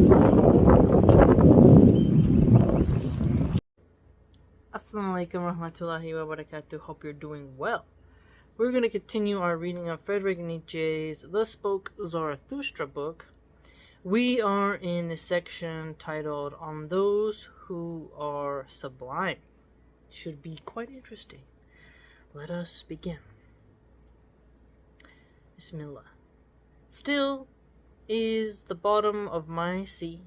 Assalamu alaikum warahmatullahi wabarakatuh. Hope you're doing well. We're going to continue our reading of Friedrich Nietzsche's The Spoke Zarathustra book. We are in the section titled On Those Who Are Sublime. Should be quite interesting. Let us begin. Bismillah. Still is the bottom of my sea.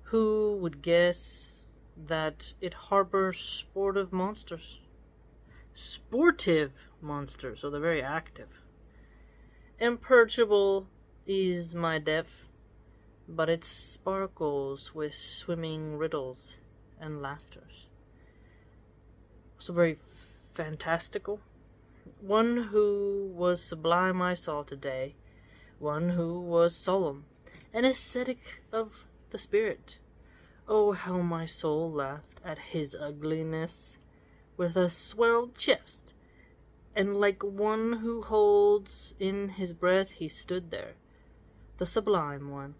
Who would guess that it harbors sportive monsters? Sportive monsters, so they're very active. Imperturbable is my depth, but it sparkles with swimming riddles and laughters. So very fantastical. One who was sublime I saw today, one who was solemn, an ascetic of the spirit. Oh, how my soul laughed at his ugliness, with a swelled chest, and like one who holds in his breath he stood there, the sublime one,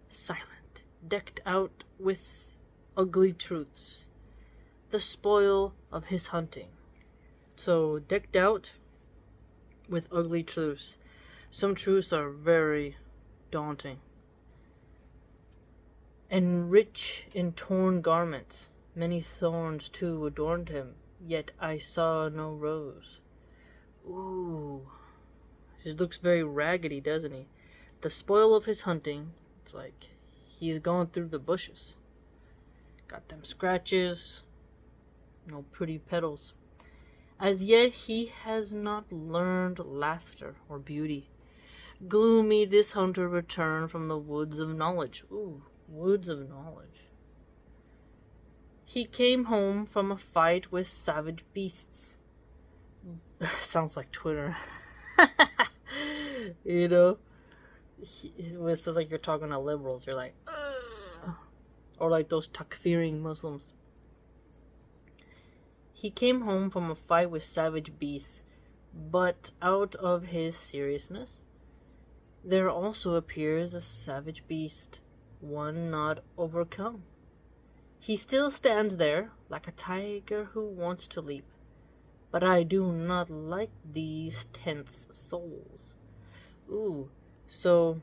silent, decked out with ugly truths, the spoil of his hunting. So, decked out with ugly truths. Some truths are very daunting. And rich in torn garments, many thorns too adorned him, yet I saw no rose. Ooh, he looks very raggedy, doesn't he? The spoil of his hunting, it's like he's gone through the bushes. Got them scratches, no pretty petals. As yet he has not learned laughter or beauty. Gloomy this hunter returned from the woods of knowledge. Ooh, woods of knowledge. He came home from a fight with savage beasts. Sounds like Twitter. You know? It sounds like you're talking to liberals. You're like, ugh. Or like those takfiring Muslims. He came home from a fight with savage beasts, but out of his seriousness, there also appears a savage beast, one not overcome. He still stands there, like a tiger who wants to leap, but I do not like these tense souls. Ooh, so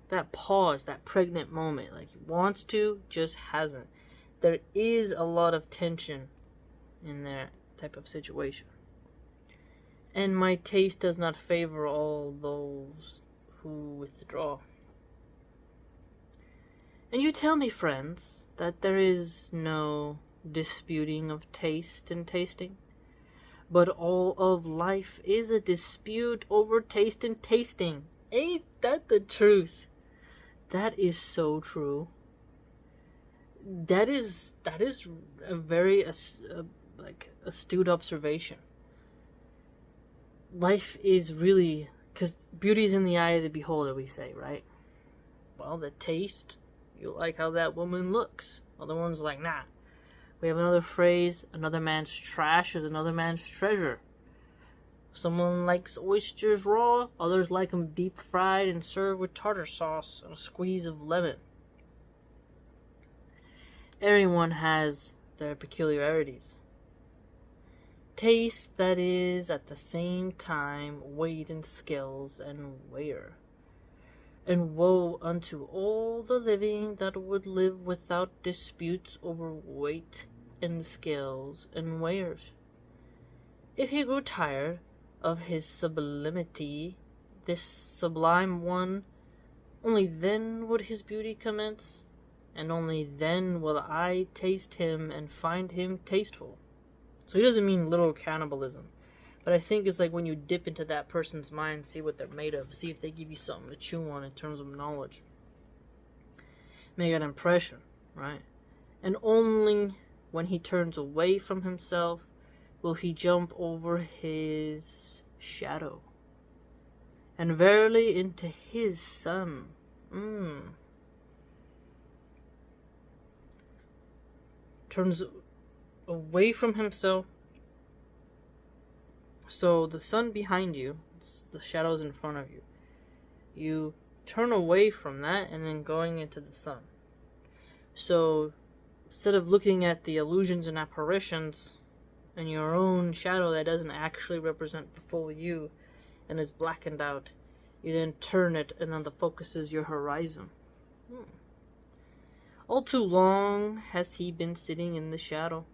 that pause, that pregnant moment, like he wants to, just hasn't. There is a lot of tension in that type of situation. And my taste does not favor all those who withdraw. And you tell me, friends, that there is no disputing of taste and tasting, but all of life is a dispute over taste and tasting. Ain't that the truth? That is so true. That is a very astute observation. Life is really, because beauty is in the eye of the beholder, we say, right? Well, the taste, you like how that woman looks. Other one's like, nah. We have another phrase, another man's trash is another man's treasure. Someone likes oysters raw, others like them deep fried and served with tartar sauce and a squeeze of lemon. Everyone has their peculiarities. Taste that is at the same time weight and scales and weigher. And woe unto all the living that would live without disputes over weight and scales and weighers. If he grew tired of his sublimity, this sublime one, only then would his beauty commence, and only then will I taste him and find him tasteful. So he doesn't mean literal cannibalism, but I think it's like when you dip into that person's mind, see what they're made of, see if they give you something to chew on in terms of knowledge. Make an impression, right? And only when he turns away from himself will he jump over his shadow, and verily into his sun. Turns away from himself. So the sun behind you, the shadows in front of you. You turn away from that and then going into the sun. So instead of looking at the illusions and apparitions and your own shadow that doesn't actually represent the full you and is blackened out, you then turn it and then the focus is your horizon. All too long has he been sitting in the shadow,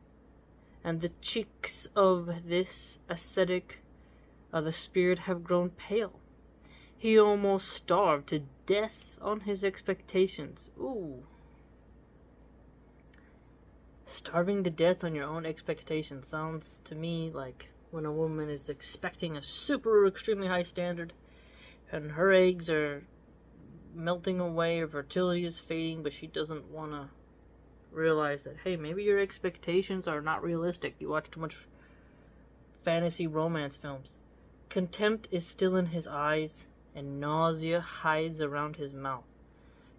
and the cheeks of this ascetic the spirit have grown pale. He almost starved to death on his expectations. Ooh. Starving to death on your own expectations sounds to me like when a woman is expecting a super extremely high standard and her eggs are melting away, her fertility is fading, but she doesn't want to realize that, hey, maybe your expectations are not realistic. You watch too much fantasy romance films. Contempt is still in his eyes, and nausea hides around his mouth.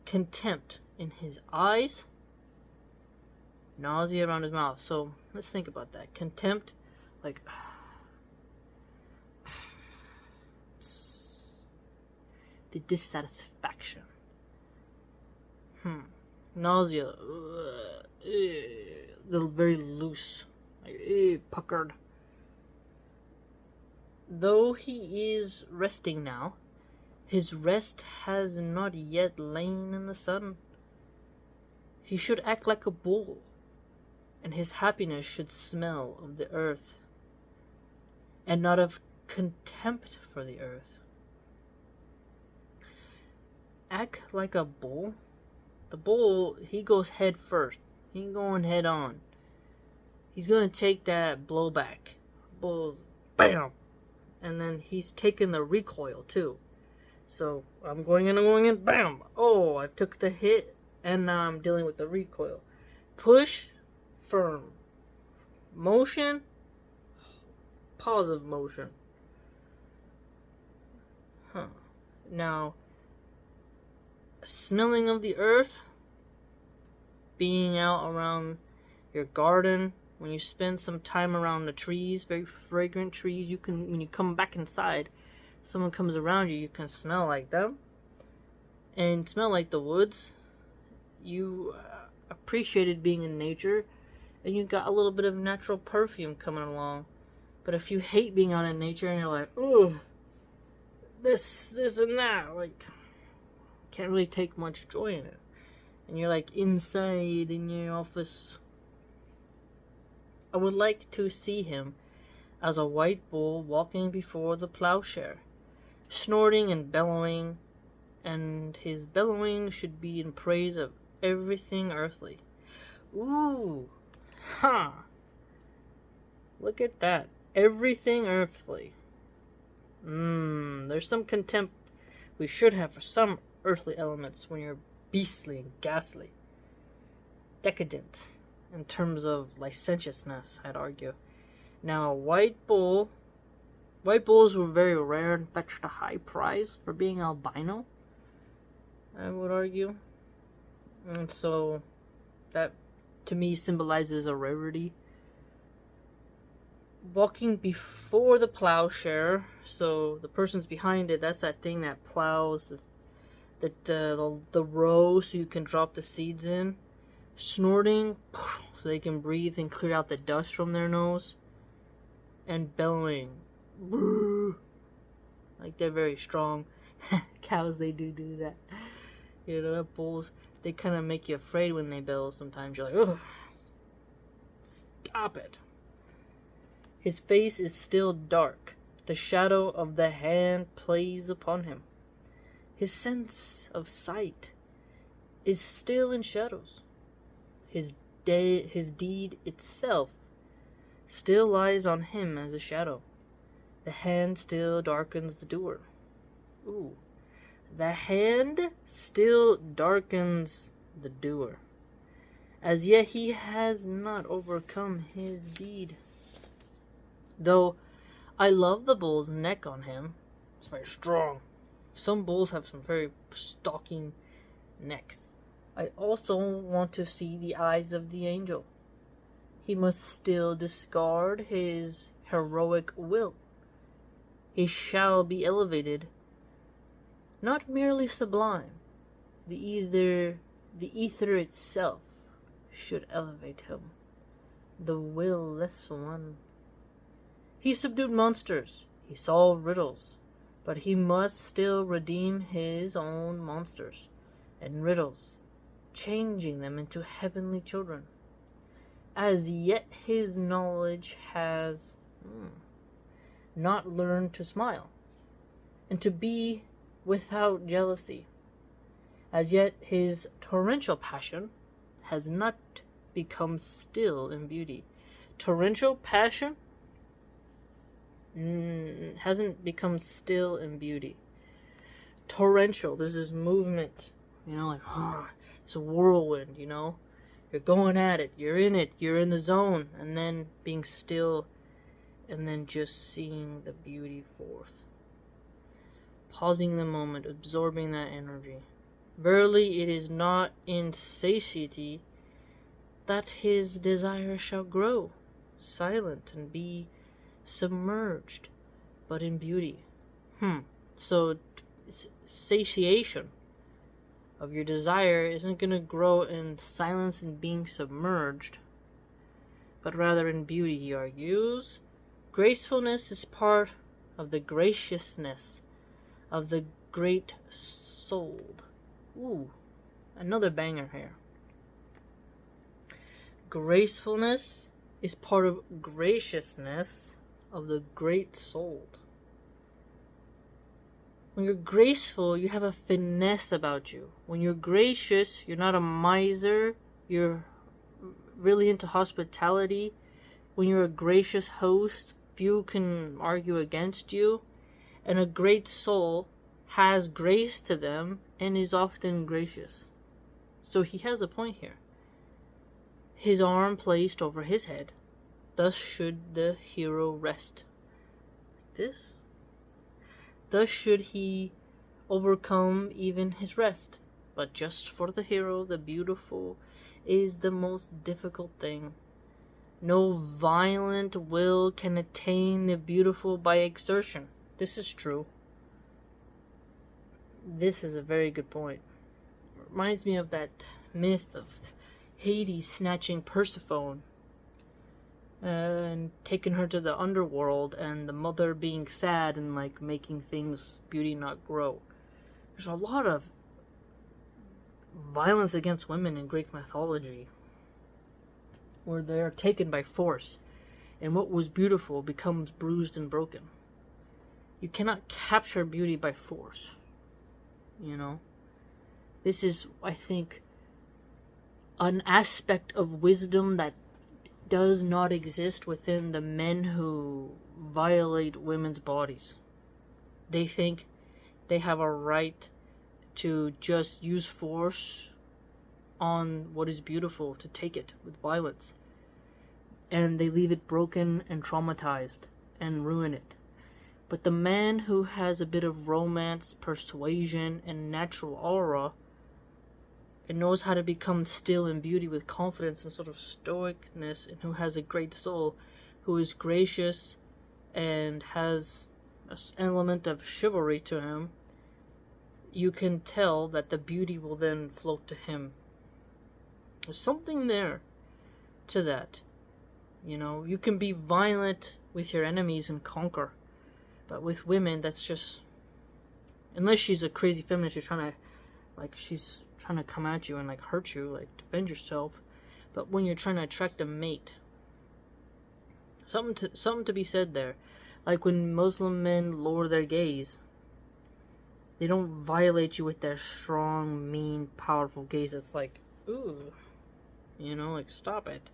Contempt in his eyes, nausea around his mouth. So let's think about that. Contempt, like the dissatisfaction. Nausea, very loose, like, puckered. Though he is resting now, his rest has not yet lain in the sun. He should act like a bull, and his happiness should smell of the earth, and not of contempt for the earth. Act like a bull? The bull, he goes head first. He ain't going head on. He's going to take that blowback. Bull's bam! And then he's taking the recoil too. So I'm going in, bam! Oh, I took the hit, and now I'm dealing with the recoil. Push, firm. Motion, positive motion. Now, smelling of the earth, being out around your garden, when you spend some time around the trees, very fragrant trees, you can, when you come back inside, someone comes around you, you can smell like them and smell like the woods. You appreciated being in nature, and you got a little bit of natural perfume coming along. But if you hate being out in nature and you're like, oh, this and that, like, can't really take much joy in it, and you're like inside in your office, I would like to see him as a white bull walking before the plowshare, snorting and bellowing, and his bellowing should be in praise of everything earthly. Ooh, look at that, everything earthly. There's some contempt we should have for some earthly elements when you're beastly and ghastly, decadent in terms of licentiousness, I'd argue. Now, white bulls were very rare and fetched a high price for being albino, I would argue. And so that to me symbolizes a rarity. Walking before the plowshare, so the person's behind it, that's that thing that plows the row so you can drop the seeds in. Snorting so they can breathe and clear out the dust from their nose. And bellowing like they're very strong. Cows, they do that. You know, bulls, they kind of make you afraid when they bellow sometimes. You're like, ugh, stop it. His face is still dark. The shadow of the hand plays upon him. His sense of sight is still in shadows. His deed itself still lies on him as a shadow. The hand still darkens the doer. Ooh. The hand still darkens the doer. As yet he has not overcome his deed. Though I love the bull's neck on him. It's very strong. Some bulls have some very stalking necks. I also want to see the eyes of the angel. He must still discard his heroic will. He shall be elevated not merely sublime. The ether itself should elevate him, the will-less one. He subdued monsters, he solved riddles, but he must still redeem his own monsters and riddles, changing them into heavenly children. As yet his knowledge has not learned to smile, and to be without jealousy. As yet his torrential passion has not become still in beauty. Torrential passion hasn't become still in beauty. Torrential, there's this movement, like, it's a whirlwind, You're going at it, you're in the zone, and then being still, and then just seeing the beauty forth. Pausing the moment, absorbing that energy. Verily, it is not in satiety that his desire shall grow silent and be submerged, but in beauty. So satiation of your desire isn't going to grow in silence and being submerged, but rather in beauty, he argues. Gracefulness is part of the graciousness of the great souled. Ooh, another banger here. Gracefulness is part of graciousness of the great souled. When you're graceful, you have a finesse about you. When you're gracious, you're not a miser. You're really into hospitality. When you're a gracious host, few can argue against you. And a great soul has grace to them and is often gracious. So he has a point here. His arm placed over his head, thus should the hero rest. Like this. Thus should he overcome even his rest. But just for the hero, the beautiful is the most difficult thing. No violent will can attain the beautiful by exertion. This is true. This is a very good point. It reminds me of that myth of Hades snatching Persephone and taking her to the underworld, and the mother being sad and making things beauty not grow. There's a lot of violence against women in Greek mythology, where they're taken by force, and what was beautiful becomes bruised and broken. You cannot capture beauty by force. This is, I think, an aspect of wisdom that does not exist within the men who violate women's bodies. They think they have a right to just use force on what is beautiful, to take it with violence. And they leave it broken and traumatized and ruin it. But the man who has a bit of romance, persuasion, and natural aura, and knows how to become still in beauty with confidence and sort of stoicness, and who has a great soul, who is gracious and has an element of chivalry to him, you can tell that the beauty will then float to him. There's something there to that. You can be violent with your enemies and conquer. But with women, that's just... Unless she's a crazy feminist, she's trying to come at you and hurt you, defend yourself. But when you're trying to attract a mate, something to be said there. Like when Muslim men lower their gaze, they don't violate you with their strong, mean, powerful gaze. It's ooh, stop it,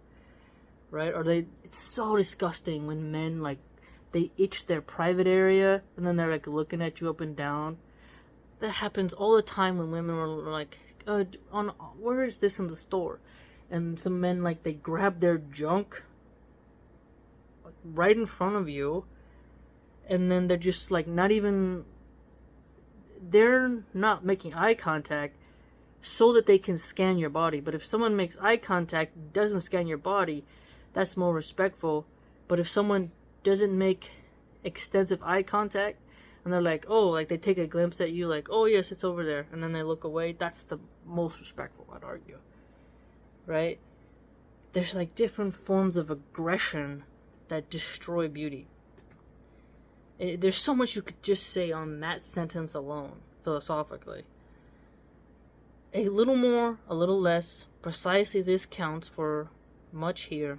right? Or it's so disgusting when men they itch their private area, and then they're looking at you up and down. That happens all the time when women are where is this in the store? And some men they grab their junk right in front of you, and then they're just they're not making eye contact so that they can scan your body. But if someone makes eye contact, doesn't scan your body, that's more respectful. But if someone doesn't make extensive eye contact, and they're like, oh, like they take a glimpse at you, like, oh yes, it's over there, and then they look away. That's the most respectful, I'd argue. Right? There's like different forms of aggression that destroy beauty. There's so much you could just say on that sentence alone, philosophically. A little more, a little less, precisely this counts for much here.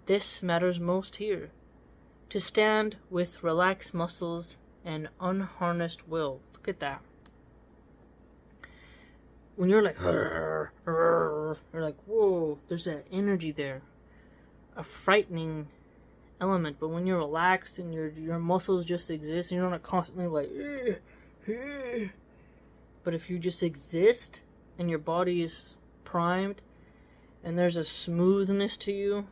This matters most here. To stand with relaxed muscles and unharnessed will. Look at that. When you're like, you're like, whoa, there's that energy there. A frightening element. But when you're relaxed and your muscles just exist, and you're not constantly like, but if you just exist and your body is primed and there's a smoothness to you,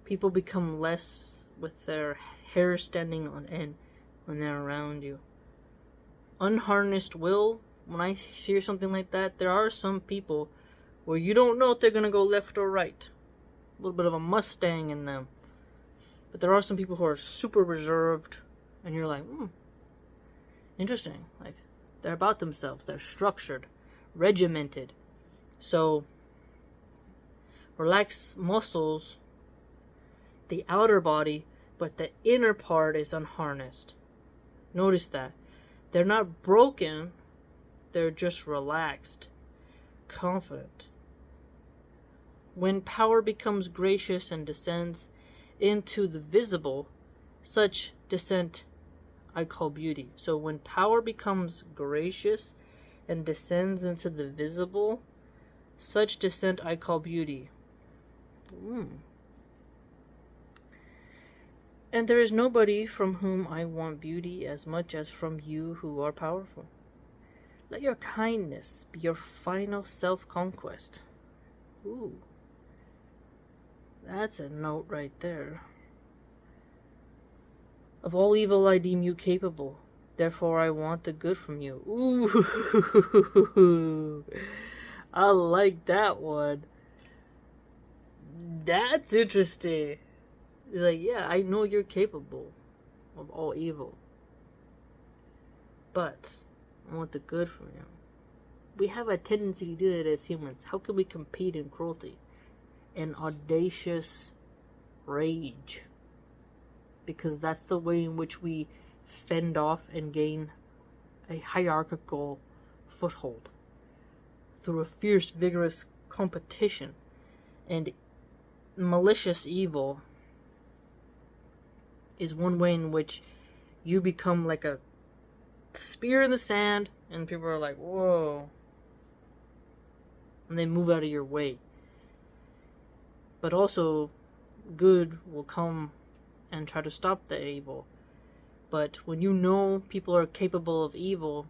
people become less with their hair standing on end when they're around you. Unharnessed will, when I hear something like that, there are some people where you don't know if they're going to go left or right. A little bit of a Mustang in them. But there are some people who are super reserved, and you're like, interesting. Like, they're about themselves. They're structured, regimented. So, relax muscles, the outer body, but the inner part is unharnessed. Notice that. They're not broken, they're just relaxed, confident. When power becomes gracious and descends into the visible, such descent I call beauty. So when power becomes gracious and descends into the visible, such descent I call beauty. And there is nobody from whom I want beauty as much as from you who are powerful. Let your kindness be your final self-conquest. Ooh. That's a note right there. Of all evil I deem you capable. Therefore I want the good from you. Ooh. I like that one. That's interesting. Like, yeah, I know you're capable of all evil, but I want the good from you. We have a tendency to do that as humans. How can we compete in cruelty and audacious rage? Because that's the way in which we fend off and gain a hierarchical foothold through a fierce, vigorous competition. And malicious evil is one way in which you become like a spear in the sand, and people are like, whoa, and they move out of your way. But also, good will come and try to stop the evil. But when you know people are capable of evil,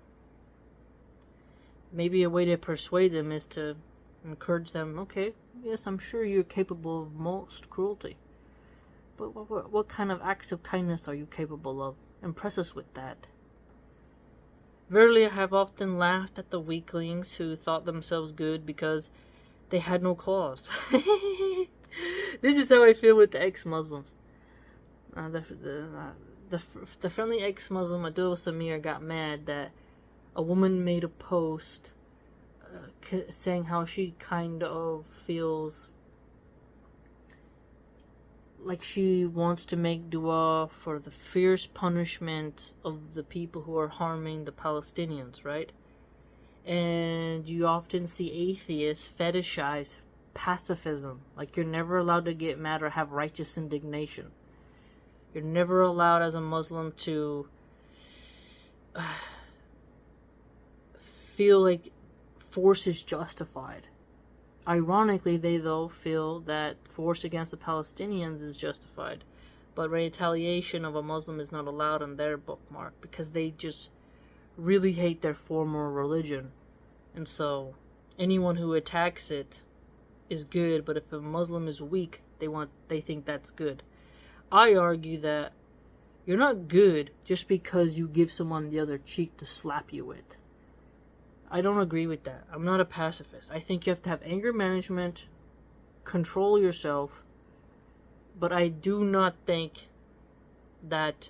maybe a way to persuade them is to encourage them, okay, yes, I'm sure you're capable of most cruelty. But what kind of acts of kindness are you capable of? Impress us with that. Verily, I have often laughed at the weaklings who thought themselves good because they had no claws. This is how I feel with the ex-Muslims. The friendly ex-Muslim Adil Samir got mad that a woman made a post saying how she kind of feels like she wants to make dua for the fierce punishment of the people who are harming the Palestinians, right? And you often see atheists fetishize pacifism. Like, you're never allowed to get mad or have righteous indignation. You're never allowed as a Muslim to feel like force is justified. Ironically, they, though, feel that force against the Palestinians is justified. But retaliation of a Muslim is not allowed on their bookmark because they just really hate their former religion. And so, anyone who attacks it is good, but if a Muslim is weak, they think that's good. I argue that you're not good just because you give someone the other cheek to slap you with. I don't agree with that. I'm not a pacifist. I think you have to have anger management, control yourself, but I do not think that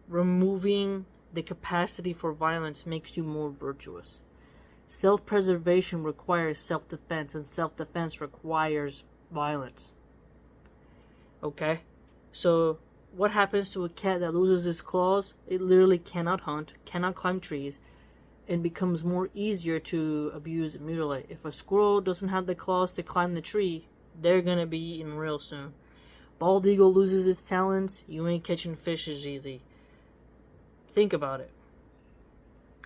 removing the capacity for violence makes you more virtuous. Self-preservation requires self-defense, and self-defense requires violence. Okay? So, what happens to a cat that loses its claws? It literally cannot hunt, cannot climb trees, and becomes more easier to abuse and mutilate. If a squirrel doesn't have the claws to climb the tree, they're gonna be eaten real soon. Bald eagle loses its talons, you ain't catching fish as easy. Think about it.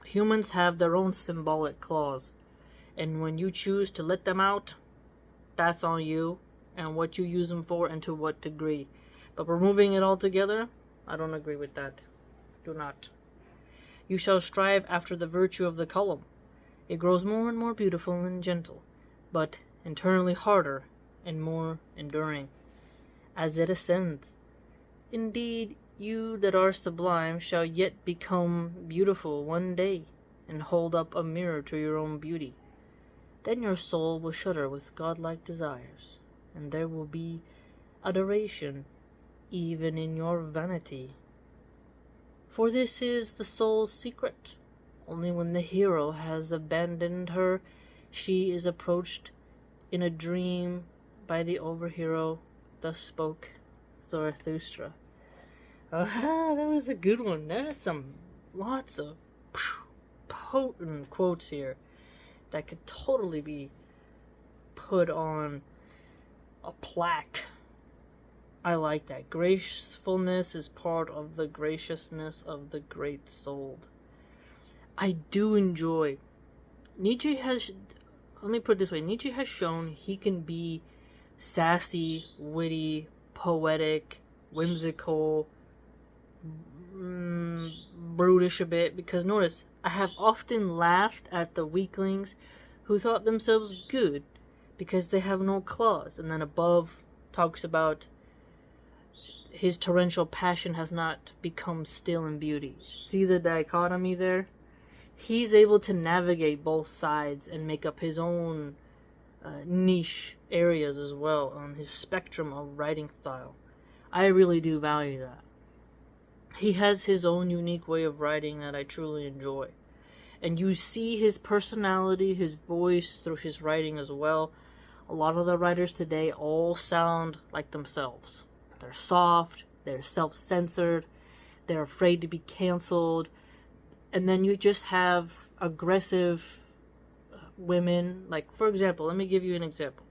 Humans have their own symbolic claws, and when you choose to let them out, that's on you and what you use them for and to what degree. But removing it altogether, I don't agree with that. Do not. You shall strive after the virtue of the column. It grows more and more beautiful and gentle, but internally harder and more enduring, as it ascends. Indeed, you that are sublime shall yet become beautiful one day, and hold up a mirror to your own beauty. Then your soul will shudder with godlike desires, and there will be adoration even in your vanity. For this is the soul's secret. Only when the hero has abandoned her, she is approached in a dream by the overhero. Thus spoke Zarathustra. That was a good one. That's lots of potent quotes here that could totally be put on a plaque. I like that. Gracefulness is part of the graciousness of the great souled. I do enjoy. Nietzsche has, let me put it this way, Nietzsche has shown he can be sassy, witty, poetic, whimsical, brutish a bit, because notice, I have often laughed at the weaklings who thought themselves good because they have no claws, and then above talks about his torrential passion has not become still in beauty. See the dichotomy there? He's able to navigate both sides and make up his own niche areas as well on his spectrum of writing style. I really do value that. He has his own unique way of writing that I truly enjoy. And you see his personality, his voice through his writing as well. A lot of the writers today all sound like themselves. They're soft, they're self-censored, they're afraid to be canceled. And then you just have aggressive women. Like, for example, let me give you an example.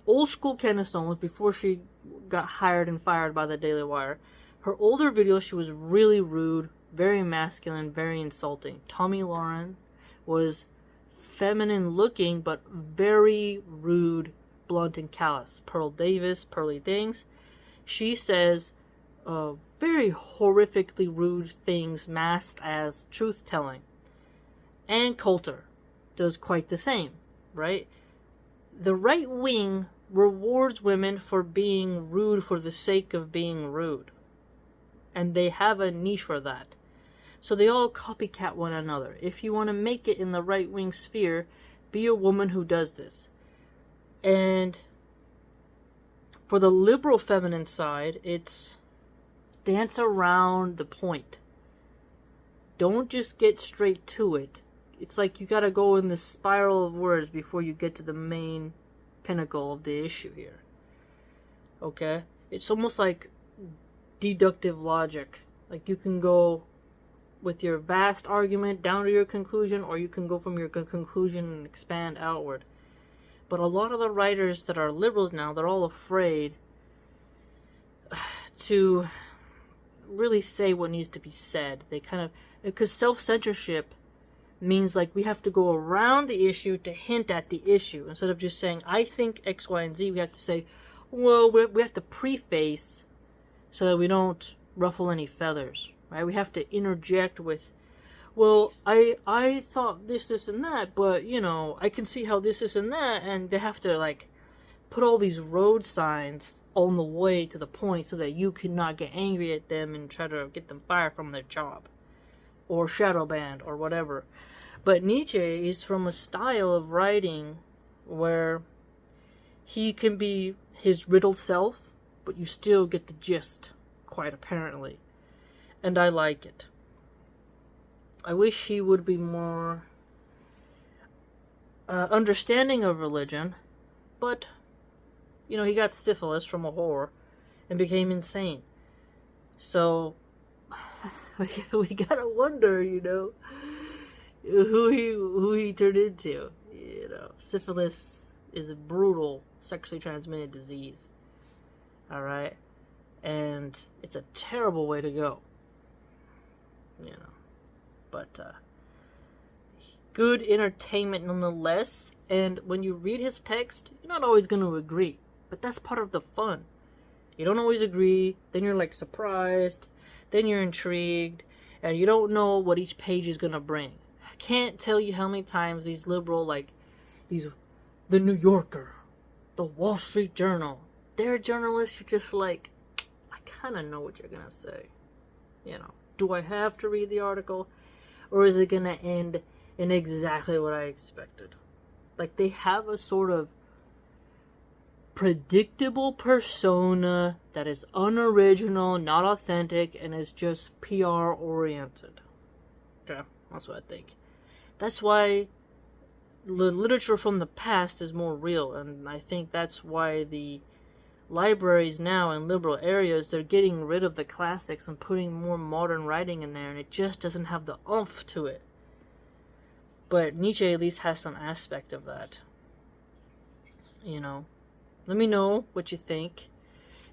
Old school Candace Owens, before she got hired and fired by the Daily Wire, her older videos, she was really rude, very masculine, very insulting. Tomi Lahren was feminine looking, but very rude, blunt, and callous. Pearl Davis, Pearly Things, she says very horrifically rude things masked as truth-telling. Ann Coulter does quite the same, right? The right wing rewards women for being rude for the sake of being rude. And they have a niche for that. So they all copycat one another. If you want to make it in the right-wing sphere, be a woman who does this. And for the liberal feminine side, it's dance around the point. Don't just get straight to it. It's like you gotta go in the spiral of words before you get to the main pinnacle of the issue here. Okay? It's almost like deductive logic. Like you can go with your vast argument down to your conclusion, or you can go from your conclusion and expand outward. But a lot of the writers that are liberals now, they're all afraid to really say what needs to be said. They kind of, because self-censorship means like we have to go around the issue to hint at the issue. Instead of just saying, I think X, Y, and Z, we have to say, well, we have to preface so that we don't ruffle any feathers, right? We have to interject with, well, I thought this, and that, but, you know, I can see how this, and that, and they have to, like, put all these road signs on the way to the point so that you cannot get angry at them and try to get them fired from their job, or shadow banned, or whatever. But Nietzsche is from a style of writing where he can be his riddled self, but you still get the gist, quite apparently. And I like it. I wish he would be more understanding of religion, but, you know, he got syphilis from a whore and became insane. So, we gotta wonder, you know, who he turned into. You know, syphilis is a brutal sexually transmitted disease. Alright? And it's a terrible way to go. You know. But, good entertainment nonetheless. And when you read his text, you're not always going to agree. But that's part of the fun. You don't always agree, then you're like surprised, then you're intrigued, and you don't know what each page is going to bring. I can't tell you how many times these liberal, like, the New Yorker, the Wall Street Journal, their journalists are just like, I kind of know what you're going to say. You know, do I have to read the article? Or is it going to end in exactly what I expected? Like, they have a sort of predictable persona that is unoriginal, not authentic, and is just PR oriented. Okay, that's what I think. That's why the literature from the past is more real, and I think that's why the libraries now in liberal areas, they're getting rid of the classics and putting more modern writing in there, and it just doesn't have the oomph to it. But Nietzsche at least has some aspect of that. You know. Let me know what you think.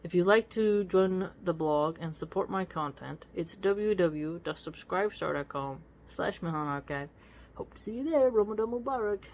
If you'd like to join the blog and support my content, it's www.subscribestar.com/Milahan Archive. Hope to see you there. Ramadan Mubarak.